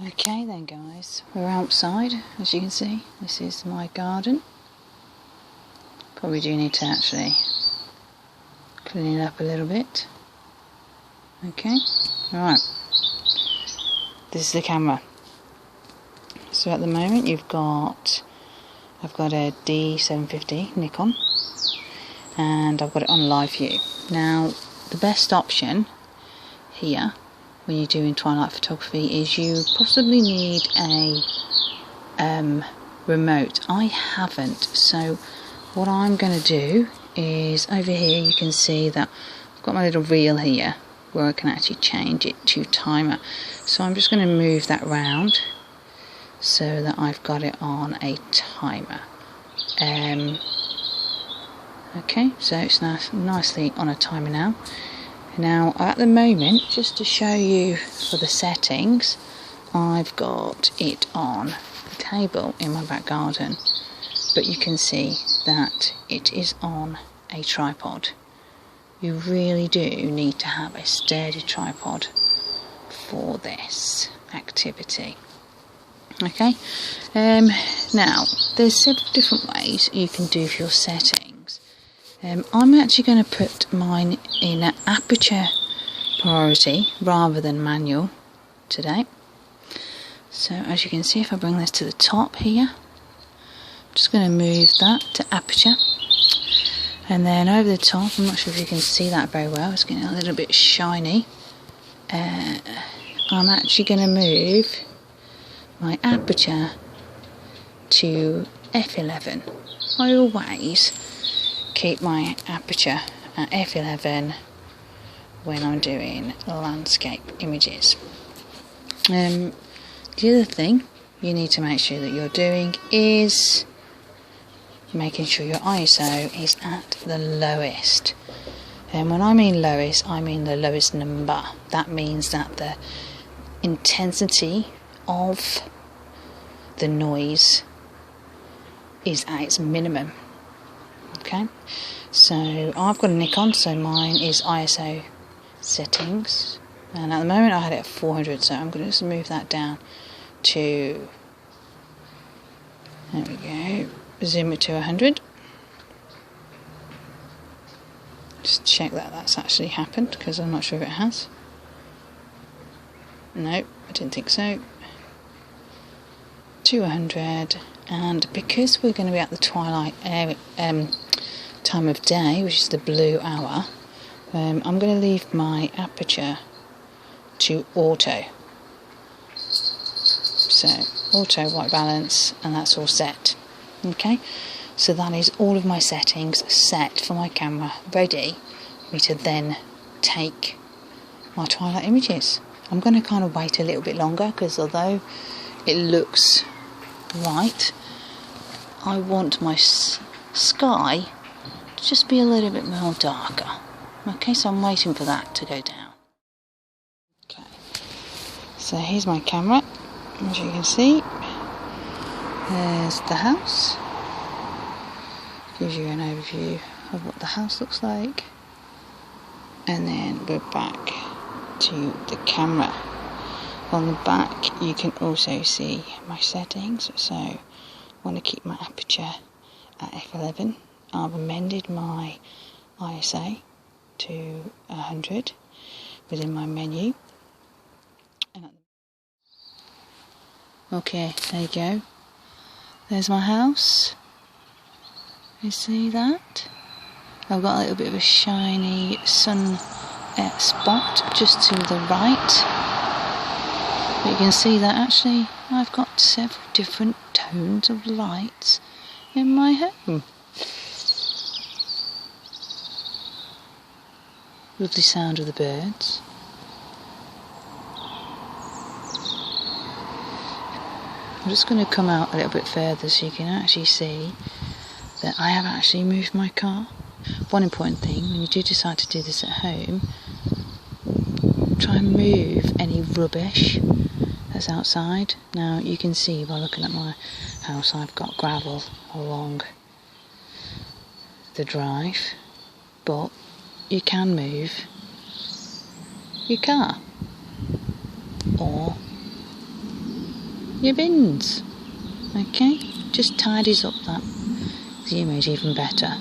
Okay then guys, we're outside as you can see. This is my garden. Probably do need to actually clean it up a little bit. Okay, alright. This is the camera. So at the moment I've got a D750 Nikon and I've got it on live view. Now the best option here when you're doing twilight photography is you possibly need a remote. I haven't, so what I'm going to do is over here you can see that I've got my little reel here where I can actually change it to timer. So I'm just going to move that round so that I've got it on a timer. Okay, so it's nicely on a timer now. Now at the moment, just to show you for the settings, I've got it on the table in my back garden, but you can see that it is on a tripod. You really do need to have a sturdy tripod for this activity. Okay, now there's several different ways you can do for your settings. I'm actually going to put mine in an aperture priority rather than manual today. So as you can see, if I bring this to the top here, I'm just going to move that to aperture. And then over the top, I'm not sure if you can see that very well, it's getting a little bit shiny. I'm actually going to move my aperture to f11. I always keep my aperture at f11 when I'm doing landscape images. The other thing you need to make sure that you're doing is making sure your ISO is at the lowest. And when I mean lowest, I mean the lowest number. That means that the intensity of the noise is at its minimum. Okay, so I've got a Nikon, so mine is ISO settings, and at the moment I had it at 400, so I'm going to just move that down to, there we go, zoom it to 100. Just check that that's actually happened, because I'm not sure if it has. No, I didn't think so. To 100, and because we're going to be at the twilight time of day, which is the blue hour, I'm going to leave my aperture to auto. So auto white balance, and that's all set. Okay, so that is all of my settings set for my camera, ready for me to then take my twilight images. I'm going to kind of wait a little bit longer, because although it looks right, I want my sky to just be a little bit more darker. Okay, so I'm waiting for that to go down. Okay, so here's my camera. As you can see, there's the house. Gives you an overview of what the house looks like. And then we're back to the camera. On the back you can also see my settings, so I want to keep my aperture at f11. I've amended my ISO to 100 within my menu. Okay, there you go. There's my house. You see that? I've got a little bit of a shiny sun spot just to the right. But you can see that actually I've got several different tones of lights in my home. Lovely sound of the birds. I'm just going to come out a little bit further so you can actually see that I have actually moved my car. One important thing, when you do decide to do this at home, try and move any rubbish that's outside. Now you can see by looking at my house, I've got gravel along the drive, but you can move your car or your bins. Okay, just tidies up that. The image even better.